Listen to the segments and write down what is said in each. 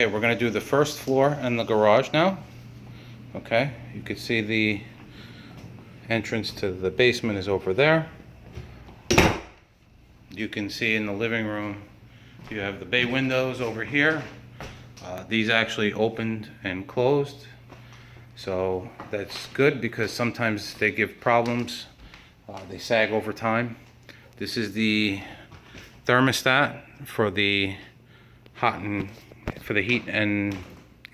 Okay, we're going to do the first floor and the garage now. Okay, you can see the entrance to the basement is over there. You can see in the living room you have the bay windows over here. These actually opened and closed, so that's good because sometimes they give problems. They sag over time. This is the thermostat for the heat and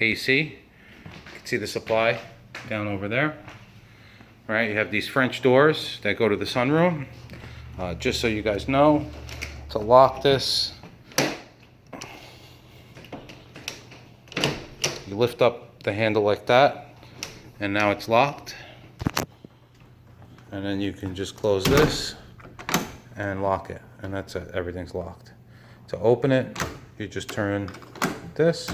AC. You can see the supply down over there. All right, you have these French doors that go to the sunroom. Just so you guys know, to lock this, you lift up the handle like that, and now it's locked. And then you can just close this and lock it, and that's it, everything's locked. To open it, you just turn this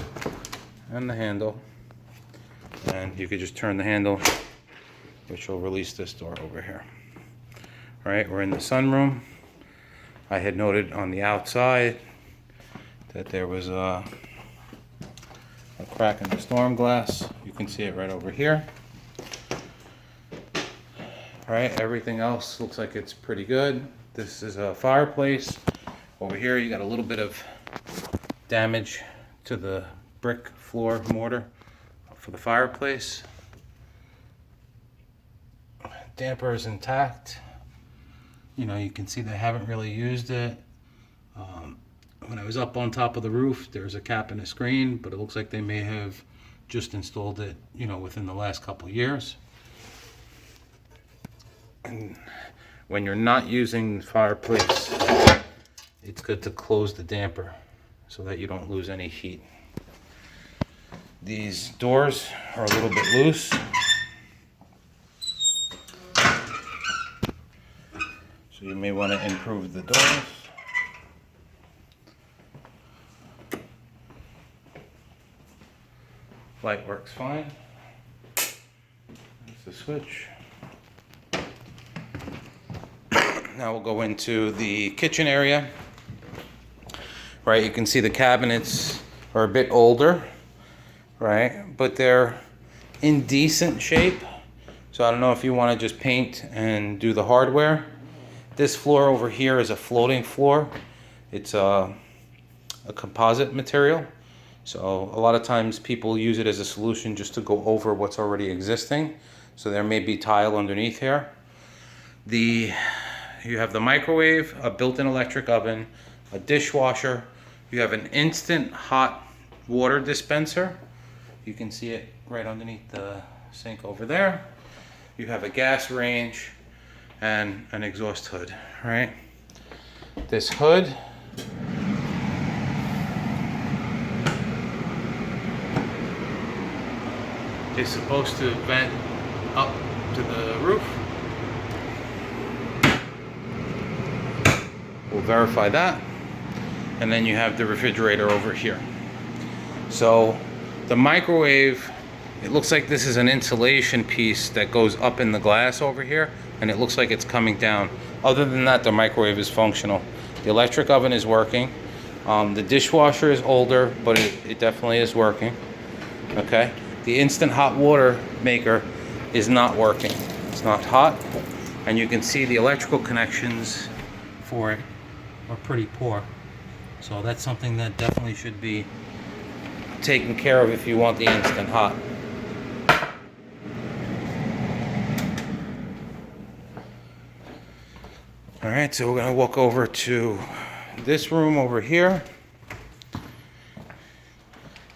and the handle, and you could just turn the handle, which will release this door over here. All right, we're in the sunroom. I had noted on the outside that there was a crack in the storm glass. You can see it right over here. All right, everything else looks like it's pretty good. This is a fireplace. Over here you got a little bit of damage to the brick floor mortar for the fireplace. Damper is intact. You know, you can see they haven't really used it. When I was up on top of the roof, there's a cap and a screen, but it looks like they may have just installed it, you know, within the last couple of years. And when you're not using the fireplace, it's good to close the damper so that you don't lose any heat. These doors are a little bit loose. So you may want to improve the doors. Light works fine. That's the switch. Now we'll go into the kitchen area. Right, you can see the cabinets are a bit older, right? But they're in decent shape. So I don't know if you want to just paint and do the hardware. This floor over here is a floating floor. It's a composite material. So a lot of times people use it as a solution just to go over what's already existing. So there may be tile underneath here. You have the microwave, a built-in electric oven, a dishwasher. You have an instant hot water dispenser. You can see it right underneath the sink over there. You have a gas range and an exhaust hood, right? This hood is supposed to vent up to the roof. We'll verify that. And then you have the refrigerator over here. So the microwave, it looks like this is an insulation piece that goes up in the glass over here, and it looks like it's coming down. Other than that, the microwave is functional. The electric oven is working. The dishwasher is older, but it definitely is working. Okay. The instant hot water maker is not working. It's not hot, and you can see the electrical connections for it are pretty poor. So that's something that definitely should be taken care of if you want the instant hot. All right, so we're gonna walk over to this room over here.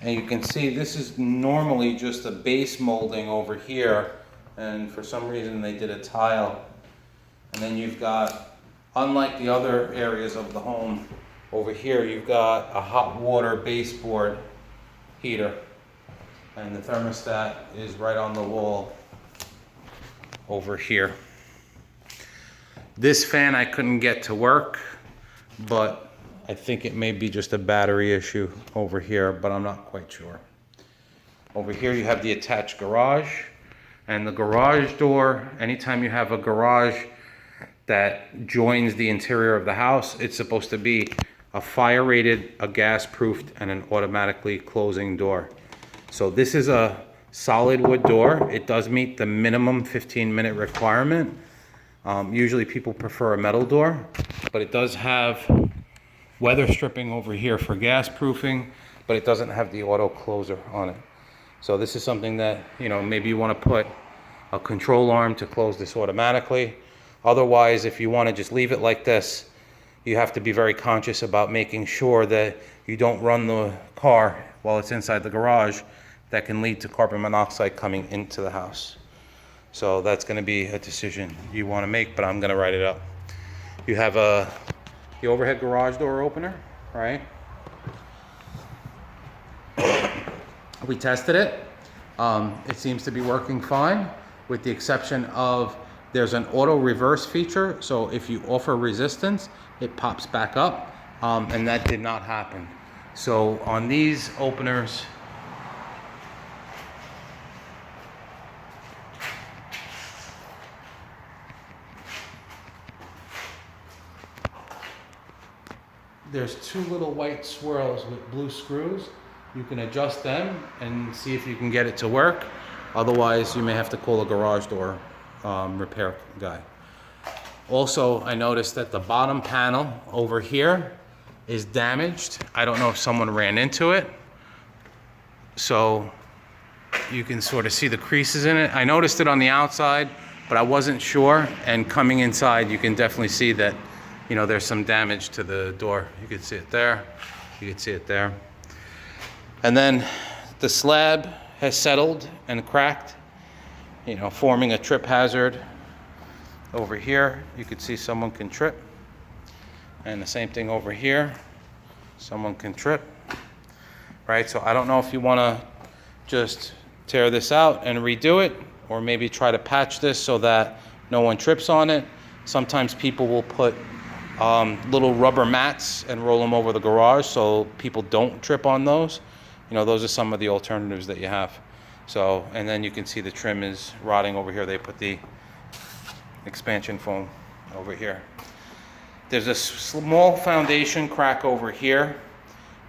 And you can see this is normally just a base molding over here, and for some reason they did a tile. And then you've got, unlike the other areas of the home, over here you've got a hot water baseboard heater, and the thermostat is right on the wall over here. This fan I couldn't get to work, but I think it may be just a battery issue over here, but I'm not quite sure. Over here you have the attached garage, and the garage door, anytime you have a garage that joins the interior of the house, it's supposed to be a fire rated, a gas proofed, and an automatically closing door. So this is a solid wood door. It does meet the minimum 15-minute requirement. Usually people prefer a metal door, but it does have weather stripping over here for gas proofing, but it doesn't have the auto closer on it. So this is something that, you know, maybe you want to put a control arm to close this automatically. Otherwise, if you want to just leave it like this, you have to be very conscious about making sure that you don't run the car while it's inside the garage. That can lead to carbon monoxide coming into the house. So that's going to be a decision you want to make, but I'm going to write it up. You have the overhead garage door opener, right? We tested it. It seems to be working fine, with the exception of there's an auto reverse feature. So if you offer resistance, it pops back up, and that did not happen. So on these openers, there's two little white swirls with blue screws. You can adjust them and see if you can get it to work. Otherwise, you may have to call a garage door repair guy. Also, I noticed that the bottom panel over here is damaged. I don't know if someone ran into it. So you can sort of see the creases in it. I noticed it on the outside, but I wasn't sure. And coming inside, you can definitely see that, you know, there's some damage to the door. You can see it there. You can see it there. And then the slab has settled and cracked, you know, forming a trip hazard. Over here, you can see someone can trip. And the same thing over here. Someone can trip, right? So I don't know if you want to just tear this out and redo it, or maybe try to patch this so that no one trips on it. Sometimes people will put little rubber mats and roll them over the garage so people don't trip on those. You know, those are some of the alternatives that you have. So, and then you can see the trim is rotting over here. They put the expansion foam over here. There's a small foundation crack over here.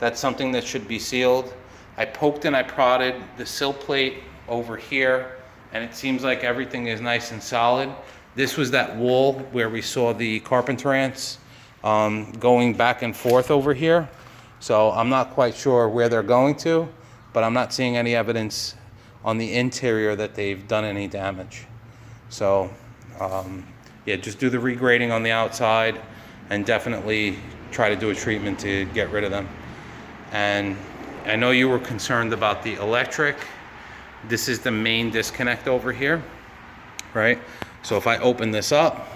That's something that should be sealed. I poked and I prodded the sill plate over here, and it seems like everything is nice and solid. This was that wall where we saw the carpenter ants going back and forth over here. So I'm not quite sure where they're going to, but I'm not seeing any evidence on the interior that they've done any damage. So yeah, just do the regrading on the outside and definitely try to do a treatment to get rid of them. And I know you were concerned about the electric. This is the main disconnect over here, right? So if I open this up,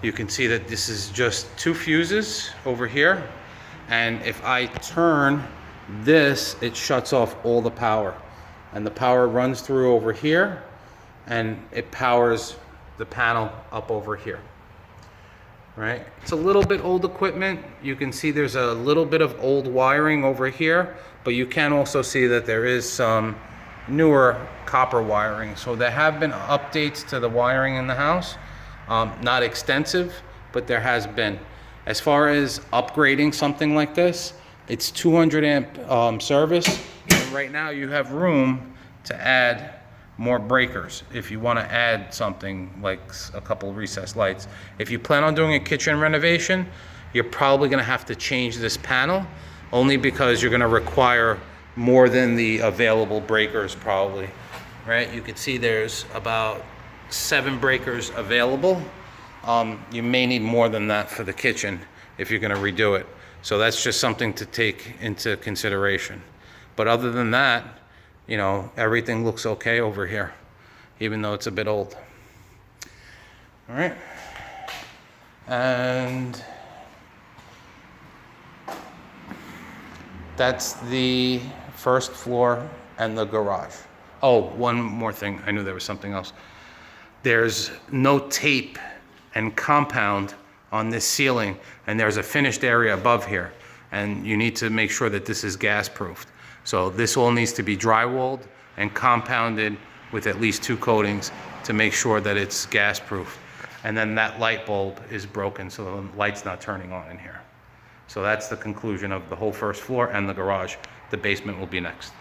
you can see that this is just two fuses over here. And if I turn this, it shuts off all the power. And the power runs through over here, and it powers the panel up over here, right? It's a little bit old equipment. You can see there's a little bit of old wiring over here, but you can also see that there is some newer copper wiring. So there have been updates to the wiring in the house. Not extensive, but there has been. As far as upgrading something like this, it's 200 amp service. And right now you have room to add more breakers if you want to add something like a couple recessed lights. If you plan on doing a kitchen renovation, you're probably going to have to change this panel, only because you're going to require more than the available breakers probably, right? You can see there's about 7 breakers available. You may need more than that for the kitchen if you're going to redo it. So that's just something to take into consideration. But other than that, you know, everything looks okay over here, even though it's a bit old. All right. And that's the first floor and the garage. Oh, one more thing. I knew there was something else. There's no tape and compound on this ceiling, and there's a finished area above here, and you need to make sure that this is gas proofed. So this all needs to be drywalled and compounded with at least 2 coatings. to make sure that it's gas proof. And then that light bulb is broken, so the light's not turning on in here. So that's the conclusion of the whole first floor and the garage. The basement will be next.